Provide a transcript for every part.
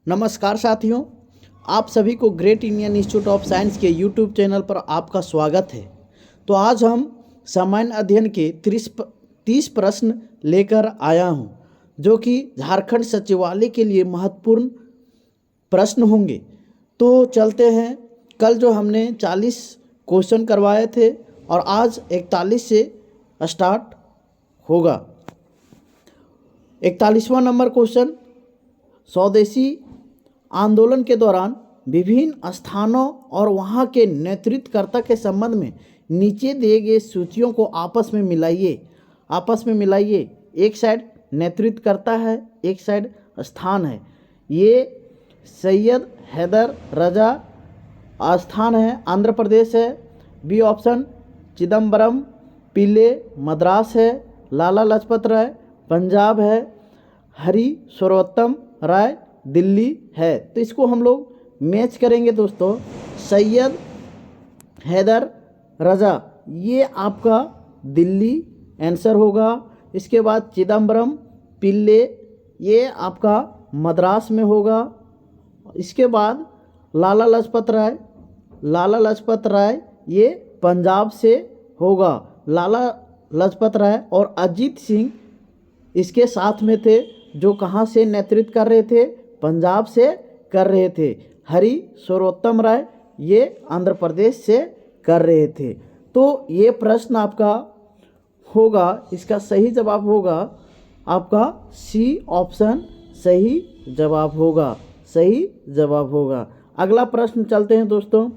नमस्कार साथियों, आप सभी को great Indian institute of science के यूट्यूब चैनल पर आपका स्वागत है। तो आज हम सामान्य अध्ययन के 30 प्रश्न लेकर आया हूं, जो कि झारखंड सचिवालय के लिए महत्वपूर्ण प्रश्न होंगे। तो चलते हैं। कल जो हमने 40 क्वेश्चन करवाए थे और आज 41 से स्टार्ट होगा। 41वां नंबर क्वेश्चन, स्वदेशी आंदोलन के दौरान विभिन्न स्थानों और वहां के नेतृत्वकर्ता के संबंध में नीचे दिए गए सूचियों को आपस में मिलाइए। एक साइड नेतृत्वकर्ता है, एक साइड स्थान है। ये सैयद हैदर रजा स्थान है, आंध्र प्रदेश है। बी ऑप्शन चिदम्बरम पिल्ले मद्रास है। लाला लाजपत राय पंजाब है। हरि सर्वोत्तम राय दिल्ली है। तो इसको हम लोग मैच करेंगे दोस्तों। सैयद हैदर रजा ये आपका दिल्ली आंसर होगा। इसके बाद चिदम्बरम पिल्ले ये आपका मद्रास में होगा। इसके बाद लाला लाजपत राय ये पंजाब से होगा। लाला लाजपत राय और अजीत सिंह इसके साथ में थे, जो कहाँ से नेतृत्व कर रहे थे, पंजाब से कर रहे थे। हरि सर्वोत्तम राय ये आंध्र प्रदेश से कर रहे थे। तो ये प्रश्न आपका होगा, इसका सही जवाब होगा आपका सी ऑप्शन सही जवाब होगा। अगला प्रश्न चलते हैं दोस्तों।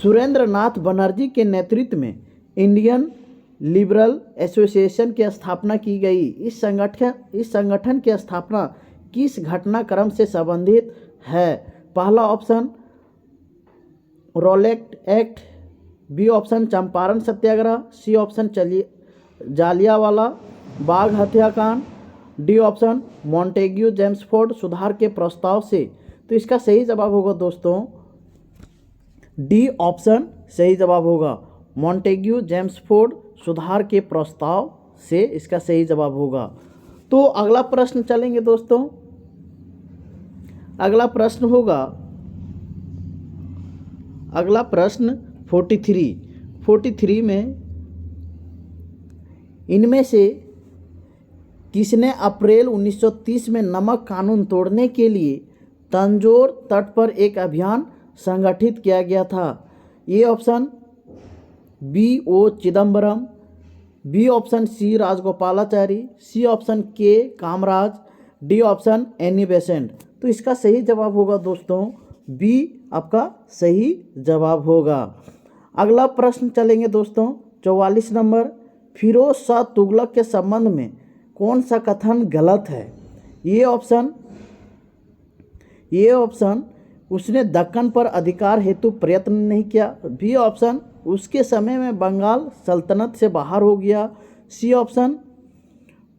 सुरेंद्र नाथ बनर्जी के नेतृत्व में इंडियन लिबरल एसोसिएशन की स्थापना की गई। इस संगठन की स्थापना किस घटनाक्रम से संबंधित है? पहला option Rowlatt Act, B option Champaran Satyagraha, C option Jallianwala Bagh हत्याकांड, डी ऑप्शन मॉन्टेग्यू जेम्सफोर्ड सुधार के प्रस्ताव से। तो इसका सही जवाब होगा दोस्तों डी ऑप्शन सही जवाब होगा। मॉन्टेग्यू जेम्सफोर्ड सुधार के प्रस्ताव से इसका सही जवाब होगा। तो अगला प्रश्न चलेंगे दोस्तों। अगला प्रश्न होगा, अगला प्रश्न 43 में इनमें से किसने अप्रैल 1930 में नमक कानून तोड़ने के लिए तंजौर तट पर एक अभियान संगठित किया गया था? A option V O Chidambaram, B option C Rajagopalachari, C option K Kamaraj, D option Annie Besant. तो इसका सही जवाब होगा दोस्तों बी आपका सही जवाब होगा। अगला प्रश्न चलेंगे दोस्तों 44 नंबर। फिरोज शाह तुगलक के संबंध में कौन सा कथन गलत है? ये ऑप्शन उसने दक्कन पर अधिकार हेतु प्रयत्न नहीं किया, बी ऑप्शन उसके समय में बंगाल सल्तनत से बाहर हो गया, सी ऑप्शन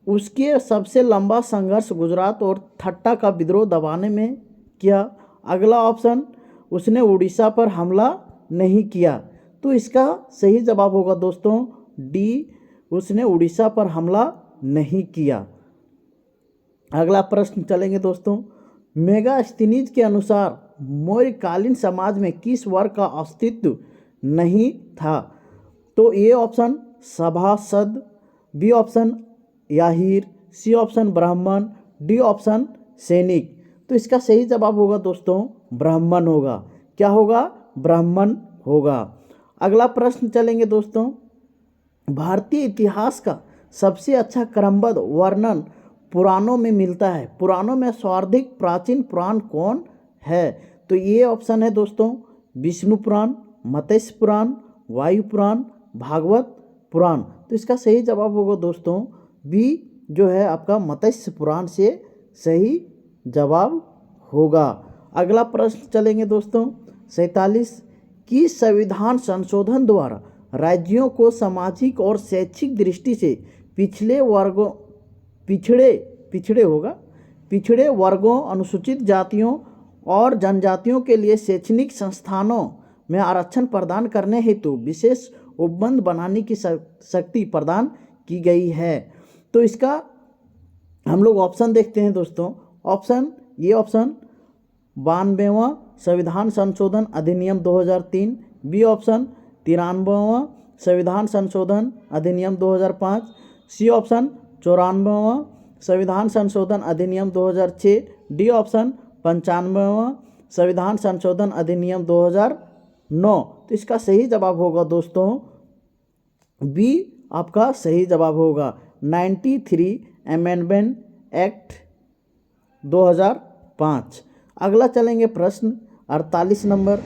उसके सबसे लंबा संघर्ष गुजरात और ठट्टा का विद्रोह दबाने में किया, अगला ऑप्शन उसने उड़ीसा पर हमला नहीं किया। तो इसका सही जवाब होगा दोस्तों डी उसने उड़ीसा पर हमला नहीं किया। अगला प्रश्न चलेंगे दोस्तों। मेगास्थनीज के अनुसार मौर्यकालीन समाज में किस वर्ग का अस्तित्व नहीं था? तो ए ऑप्शन सभासद, बी ऑप्शन याहिर, सी ऑप्शन ब्राह्मण, डी ऑप्शन सैनिक। तो इसका सही जवाब होगा दोस्तों ब्राह्मण होगा। क्या होगा? ब्राह्मण होगा। अगला प्रश्न चलेंगे दोस्तों। भारतीय इतिहास का सबसे अच्छा क्रमबद्ध वर्णन पुराणों में मिलता है। पुराणों में सर्वाधिक प्राचीन पुराण कौन है? तो ये ऑप्शन है दोस्तों विष्णु पुराण, मत्स्य पुराण, वायु पुराण, भागवत पुराण। तो इसका सही जवाब होगा दोस्तों बी जो है आपका मत्स्य पुराण से सही जवाब होगा। अगला प्रश्न चलेंगे दोस्तों 47। की संविधान संशोधन द्वारा राज्यों को सामाजिक और शैक्षिक दृष्टि से पिछड़े वर्गों, अनुसूचित जातियों और जनजातियों के लिए शैक्षणिक संस्थानों में आरक्षण प्रदान करने हेतु विशेष उपबंध बनाने की शक्ति प्रदान की गई है? तो इसका हम लोग ऑप्शन देखते हैं दोस्तों। ये ऑप्शन 92वां संविधान संशोधन अधिनियम 2003, बी ऑप्शन 93वां संविधान संशोधन अधिनियम 2005, सी ऑप्शन 94वां संविधान संशोधन अधिनियम 2006, डी ऑप्शन 95वां संविधान संशोधन अधिनियम 2009। तो इसका सही जवाब होगा दोस्तों बी आपका सही जवाब होगा 93 अमेंडमेंट एक्ट 2005। अगला चलेंगे प्रश्न 48 नंबर।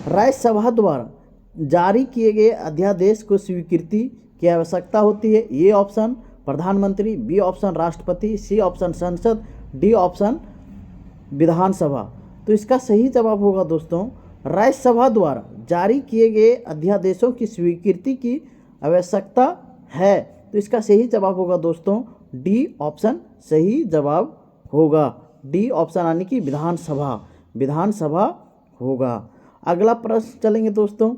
राज्यसभा द्वारा जारी किए गए अध्यादेश को स्वीकृति की आवश्यकता होती है। ये ऑप्शन प्रधानमंत्री, बी ऑप्शन राष्ट्रपति, सी ऑप्शन संसद, डी ऑप्शन विधानसभा। तो इसका सही जवाब होगा दोस्तों राज्यसभा द्वारा जारी किए गए अध्यादेशों की स्वीकृति की आवश्यकता है। तो इसका सही जवाब होगा दोस्तों डी ऑप्शन सही जवाब होगा। डी ऑप्शन यानी कि विधानसभा होगा। अगला प्रश्न चलेंगे दोस्तों।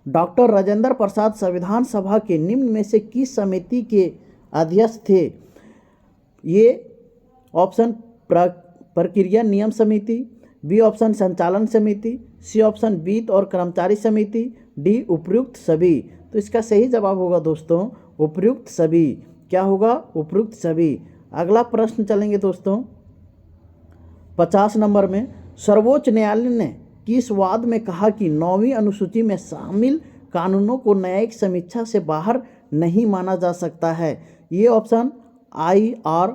डॉक्टर राजेंद्र प्रसाद संविधान सभा के निम्न में से किस समिति के अध्यक्ष थे? ये ऑप्शन प्रक्रिया नियम समिति, बी ऑप्शन संचालन समिति, सी ऑप्शन वित्त और कर्मचारी समिति, डी उपयुक्त सभी। तो इसका सही जवाब होगा दोस्तों उपयुक्त सभी। क्या होगा? उपयुक्त सभी। अगला प्रश्न चलेंगे दोस्तों 50 नंबर में। सर्वोच्च न्यायालय ने किस वाद में कहा कि 9वीं अनुसूची में शामिल कानूनों को न्यायिक समीक्षा से बाहर नहीं माना जा सकता है? ये ऑप्शन IR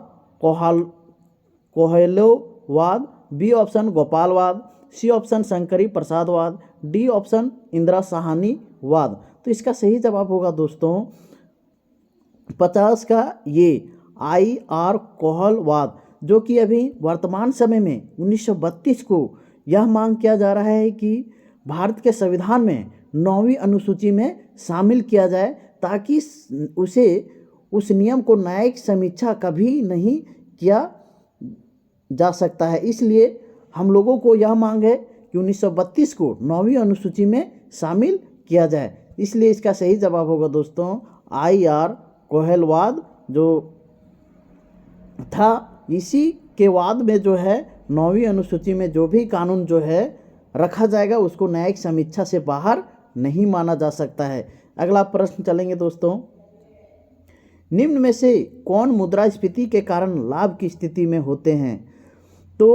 कोहेलोवाद, बी ऑप्शन गोपालवाद, सी ऑप्शन शंकरी प्रसादवाद, डी ऑप्शन इंदिरा साहनी वाद। तो इसका सही जवाब होगा दोस्तों 50 का ये IR कोहलवाद, जो कि अभी वर्तमान समय में 1932 को यह मांग किया जा रहा है कि भारत के संविधान में 9वीं अनुसूची में शामिल किया जाए, ताकि उसे उस नियम को न्यायिक समीक्षा कभी नहीं किया जा सकता है। इसलिए हम लोगों को यह मांग है कि 1932 को 9वीं अनुसूची में शामिल किया जाए। इसलिए इसका सही जवाब होगा दोस्तों IR कोहलवाद जो था। इसी के वाद में जो है 9वीं अनुसूची में जो भी कानून जो है रखा जाएगा उसको न्यायिक समीक्षा से बाहर नहीं माना जा सकता है। अगला प्रश्न चलेंगे दोस्तों। निम्न में से कौन मुद्रास्फीति के कारण लाभ की स्थिति में होते हैं? तो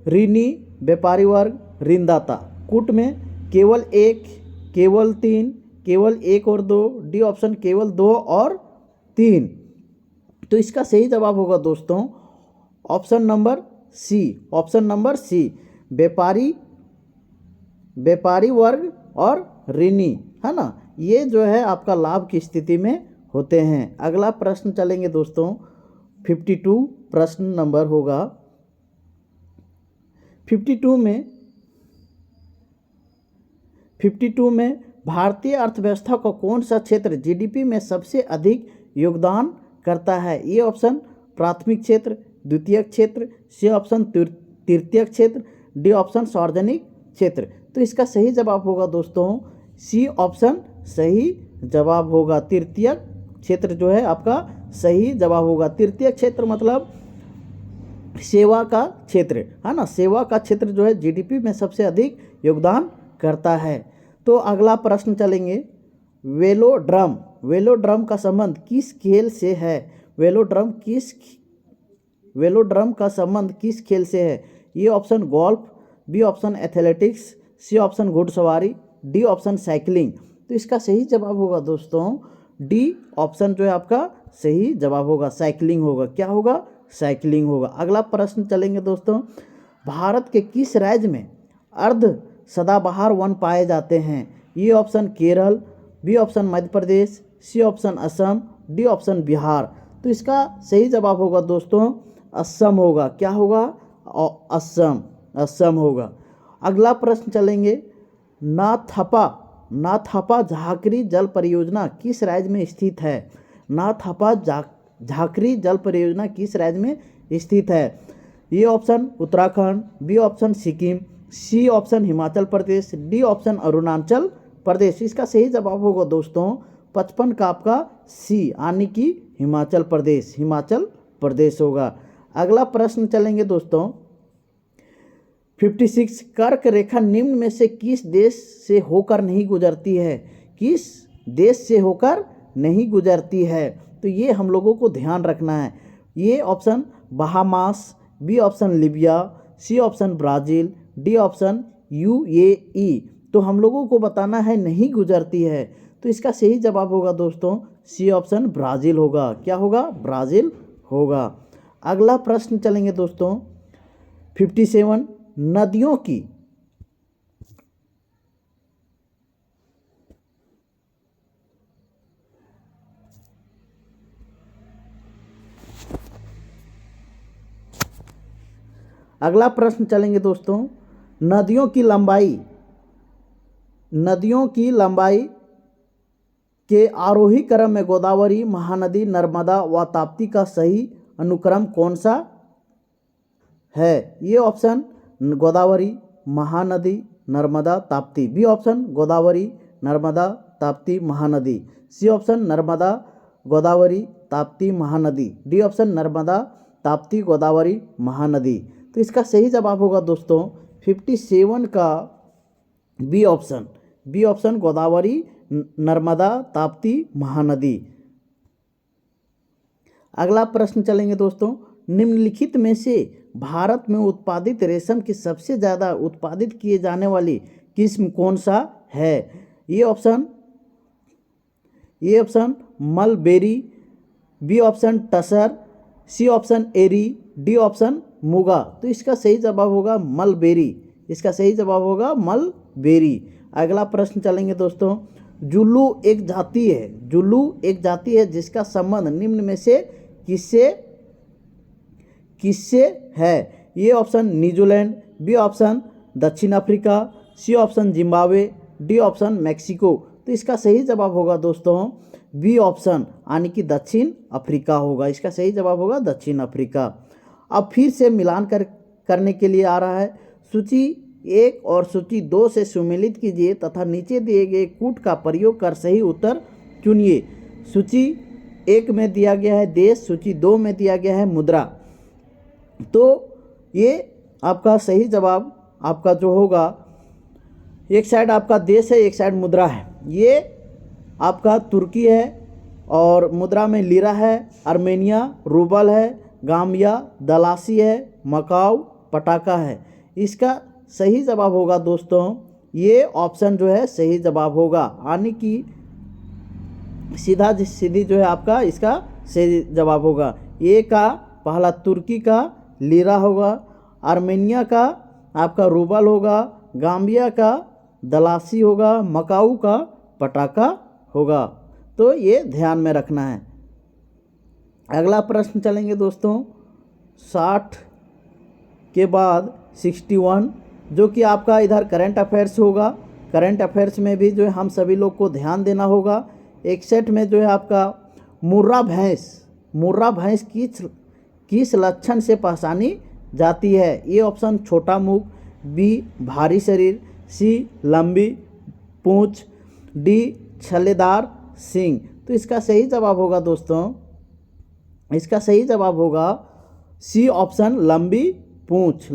ऋणी, व्यापारी वर्ग, ऋणदाता। कूट में केवल 1, केवल 3, केवल 1 और 2, डी ऑप्शन केवल 2 और 3। तो इसका सही जवाब होगा दोस्तों ऑप्शन नंबर सी, व्यापारी वर्ग और ऋणी, है ना, ये जो है आपका लाभ की स्थिति में होते हैं। अगला प्रश्न चलेंगे दोस्तों 52 प्रश्न नंबर होगा। 52 में भारतीय अर्थव्यवस्था का कौन सा क्षेत्र GDP में सबसे अधिक योगदान करता है? ये ऑप्शन प्राथमिक क्षेत्र, द्वितीयक क्षेत्र, सी ऑप्शन तृतीयक क्षेत्र, डी ऑप्शन सार्वजनिक क्षेत्र। तो इसका सही जवाब होगा दोस्तों सी ऑप्शन सही जवाब होगा। तृतीयक क्षेत्र जो है आपका सही जवाब होगा। तृतीयक क्षेत्र मतलब सेवा का क्षेत्र, है ना, सेवा का क्षेत्र जो है GDP में सबसे अधिक योगदान करता है। तो अगला प्रश्न चलेंगे वेलोड्रम का संबंध किस खेल से है? वेलोड्रम का संबंध किस खेल से है? A option golf, B option athletics, C option घुड़सवारी, डी ऑप्शन साइकिलिंग। तो इसका सही जवाब होगा दोस्तों डी ऑप्शन जो है आपका सही जवाब होगा, साइकिलिंग होगा। क्या होगा? साइकिलिंग होगा। अगला प्रश्न चलेंगे दोस्तों। भारत के किस राज्य में अर्ध सदाबहार वन पाए जाते हैं? A option Kerala, B option Madhya Pradesh, C option Assam, D option Bihar. तो इसका सही जवाब होगा दोस्तों असम होगा। क्या होगा? असम होगा। अगला प्रश्न चलेंगे नाथापा झाकरी जल परियोजना किस राज्य में स्थित है? नाथापा झाकरी जल परियोजना किस राज्य में स्थित है? A option Uttarakhand, B option Sikkim, C option Himachal Pradesh, D option Arunachal Pradesh. इसका सही जवाब होगा दोस्तों 55 का आपका सी यानी कि हिमाचल प्रदेश होगा। अगला प्रश्न चलेंगे दोस्तों 56 कर्क रेखा निम्न में से किस देश से होकर नहीं गुजरती है? किस देश से होकर नहीं गुजरती है? तो ये हम लोगों को ध्यान रखना है। A option Bahamas, B option Libya, C option Brazil, D option UAE. तो हम लोगों को बताना है नहीं गुजरती है। तो इसका सही जवाब होगा दोस्तों सी ऑप्शन ब्राज़ील होगा। क्या होगा? ब्राज़ील होगा। अगला प्रश्न चलेंगे दोस्तों 57 नदियों की अगला प्रश्न चलेंगे दोस्तों नदियों की लंबाई के आरोही क्रम में गोदावरी, महानदी, नर्मदा व ताप्ती का सही अनुक्रम कौन सा है? A option Godavari, Mahanadi, Narmada, Tapti. B option Godavari, Narmada, Tapti, Mahanadi. C option Narmada, Godavari, Tapti, Mahanadi. D option Narmada, Tapti, Godavari, Mahanadi. तो इसका सही जवाब होगा दोस्तों 57 का बी ऑप्शन गोदावरी, नर्मदा, ताप्ती, महानदी। अगला प्रश्न चलेंगे दोस्तों निम्नलिखित में से भारत में उत्पादित रेशम की सबसे ज़्यादा उत्पादित किए जाने वाली किस्म कौन सा है? A option mulberry, B option tasar, C option eri, D option muga. तो इसका सही जवाब होगा मलबेरी। इसका सही जवाब होगा मलबेरी। अगला प्रश्न चलेंगे दोस्तों जुल्लू एक जाति है जिसका संबंध निम्न में से किससे है? A option New Zealand, B option दक्षिण Africa, C option Zimbabwe, D option Mexico. तो इसका सही जवाब होगा दोस्तों बी ऑप्शन यानी कि दक्षिण अफ्रीका होगा। इसका सही जवाब होगा दक्षिण अफ्रीका। अब फिर से मिलान करने के लिए आ रहा है। सूची 1 और सूची 2 से सुमेलित कीजिए तथा नीचे दिए गए कूट का प्रयोग कर सही उत्तर चुनिए। सूची 1 में दिया गया है देश, सूची 2 में दिया गया है मुद्रा। तो ये आपका सही जवाब आपका जो होगा, एक साइड आपका देश है, एक साइड मुद्रा है। ये आपका तुर्की है और मुद्रा में लीरा है, आर्मेनिया रूबल है, गाम्बिया दलासी है, मकाऊ पटाका है। इसका सही जवाब होगा दोस्तों ये ऑप्शन जो है सही जवाब होगा, यानी कि सीधी जो है आपका इसका सही जवाब होगा। ए का पहला तुर्की का लीरा होगा, आर्मेनिया का आपका रूबल होगा, गाम्बिया का दलासी होगा, मकाऊ का पटाका होगा। तो ये ध्यान में रखना है। अगला प्रश्न चलेंगे दोस्तों 60 के बाद 61 जो कि आपका इधर करंट अफेयर्स होगा। करंट अफेयर्स में भी जो है हम सभी लोग को ध्यान देना होगा। 61 में जो है आपका मुर्रा भैंस किस लक्षण से पहचानी जाती है? ये ऑप्शन छोटा मुख, बी भारी शरीर, सी लंबी पूंछ, डी छल्लेदार सींग। तो इसका सही जवाब होगा दोस्तों, इसका सही जवाब होगा सी ऑप्शन लंबी पूंछ।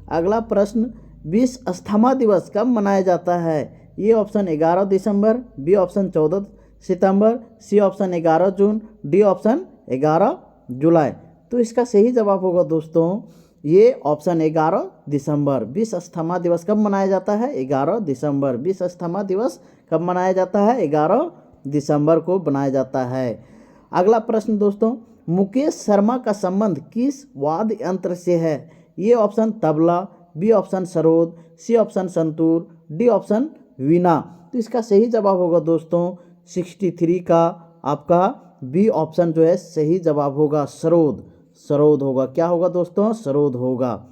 अगला प्रश्न विश्व अस्थमा दिवस कब मनाया जाता है? A option 11 December, B option 14 September, C option 11 June, D option 11 जुलाई। तो इसका सही जवाब होगा दोस्तों ये ऑप्शन 11 दिसंबर। विश्व अस्थमा दिवस कब मनाया जाता है? 11 दिसंबर। विश्व अस्थमा दिवस कब मनाया जाता है? 11 दिसंबर को बनाया जाता है। अगला प्रश्न दोस्तों मुकेश शर्मा का संबंध किस वाद्य यंत्र से है? A option tabla, B option sarod, C option santoor, D option veena. तो इसका सही जवाब होगा दोस्तों 63 का आपका बी ऑप्शन जो है सही जवाब होगा सरोद होगा। क्या होगा दोस्तों? सरोद होगा।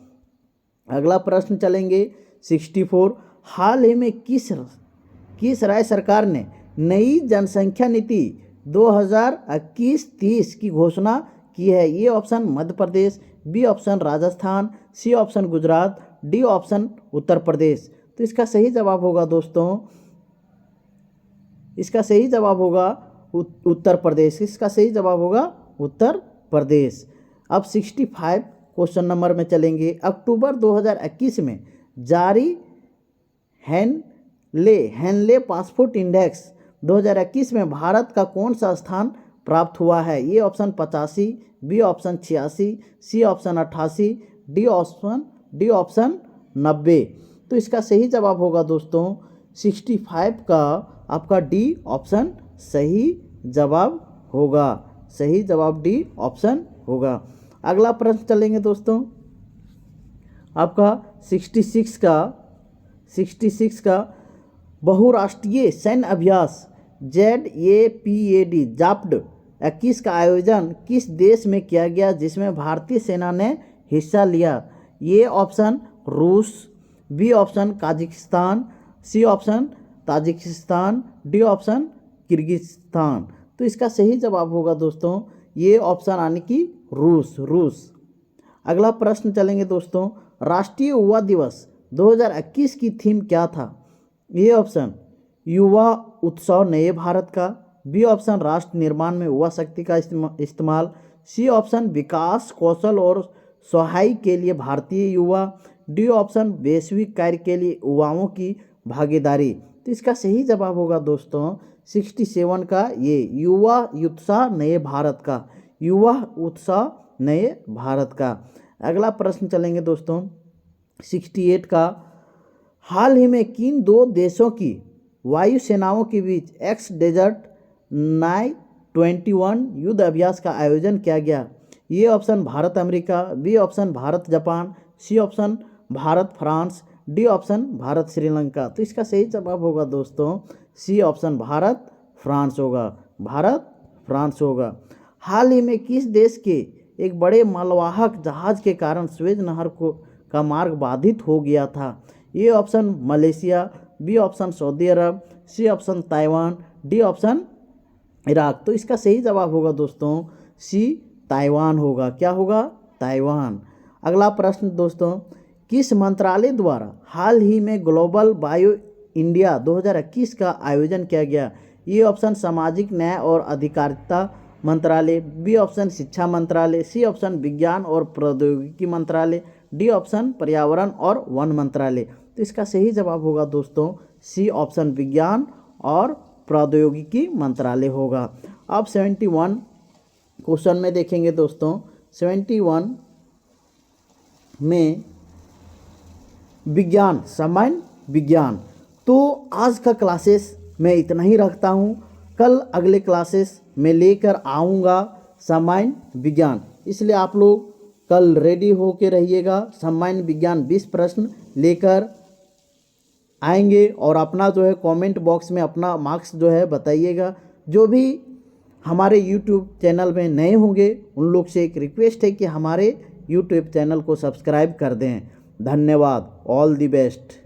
अगला प्रश्न चलेंगे 64 हाल ही में किस राज्य सरकार ने नई जनसंख्या नीति 2021-30 की घोषणा की है? A option Madhya Pradesh, B option Rajasthan, C option Gujarat, D option Uttar Pradesh. तो इसका सही जवाब होगा दोस्तों, इसका सही जवाब होगा उत्तर प्रदेश। इसका सही जवाब होगा उत्तर प्रदेश। अब 65 क्वेश्चन नंबर में चलेंगे। अक्टूबर 2021 में जारी हेनले पासपोर्ट इंडेक्स 2021 में भारत का कौन सा स्थान प्राप्त हुआ है? A option 85, B option 86, C option 88, D option 90। तो इसका सही जवाब होगा दोस्तों 65 का आपका डी ऑप्शन सही जवाब होगा। सही जवाब डी ऑप्शन होगा। अगला प्रश्न चलेंगे दोस्तों, आपका 66 का बहुराष्ट्रीय सैन्य अभ्यास ZAPAD जाप्ड 21 का आयोजन किस देश में किया गया जिसमें भारतीय सेना ने हिस्सा लिया? ये ऑप्शन रूस, B option Kazakhstan, C option Tajikistan, D option Kyrgyzstan. तो इसका सही जवाब होगा दोस्तों ये ऑप्शन यानी कि रूस। अगला प्रश्न चलेंगे दोस्तों, राष्ट्रीय युवा दिवस 2021 की थीम क्या था? ये ऑप्शन युवा उत्सव नए भारत का, बी ऑप्शन राष्ट्र निर्माण में युवा शक्ति का इस्तेमाल, सी ऑप्शन विकास कौशल और सहाय के लिए भारतीय युवा, डी ऑप्शन वैश्विक कार्य के लिए युवाओं की भागीदारी। तो इसका सही जवाब होगा दोस्तों 67 का ये युवा उत्साह नए भारत का, युवा उत्साह नए भारत का। अगला प्रश्न चलेंगे दोस्तों 68 का, हाल ही में किन दो देशों की वायु सेनाओं के बीच एक्स डेजर्ट 921 युद्ध अभ्यास का आयोजन किया गया? A option Bharat America, B option Bharat Japan, C option Bharat France, D option Bharat Sri Lanka. तो इसका सही जवाब होगा दोस्तों सी ऑप्शन भारत फ्रांस होगा। भारत फ्रांस होगा। हाल ही में किस देश के एक बड़े मालवाहक जहाज के कारण स्वेज नहर का मार्ग बाधित हो गया था? A option Malaysia, B option Saudi Arabia, C option Taiwan, D option Iraq. तो इसका सही जवाब होगा दोस्तों सी ताइवान होगा। क्या होगा? ताइवान। अगला प्रश्न दोस्तों, किस मंत्रालय द्वारा हाल ही में ग्लोबल बायो इंडिया 2021 का आयोजन किया गया? ये ऑप्शन सामाजिक न्याय और अधिकारिता मंत्रालय, बी ऑप्शन शिक्षा मंत्रालय, सी ऑप्शन विज्ञान और प्रौद्योगिकी मंत्रालय, डी ऑप्शन पर्यावरण और वन मंत्रालय। तो इसका सही जवाब होगा दोस्तों सी ऑप्शन विज्ञान और प्रौद्योगिकी मंत्रालय होगा। अब 71 क्वेश्चन में देखेंगे दोस्तों, 71 में विज्ञान, सामान्य विज्ञान। तो आज का क्लासेस मैं इतना ही रखता हूँ। कल अगले क्लासेस में लेकर आऊँगा सामान्य विज्ञान, इसलिए आप लोग कल रेडी होके रहिएगा। सामान्य विज्ञान 20 प्रश्न लेकर आएंगे और अपना जो है कमेंट बॉक्स में अपना मार्क्स जो है बताइएगा। जो भी हमारे यूट्यूब चैनल में नए होंगे उन लोग से एक रिक्वेस्ट है कि हमारे यूट्यूब चैनल को सब्सक्राइब कर दें। धन्यवाद। All the best.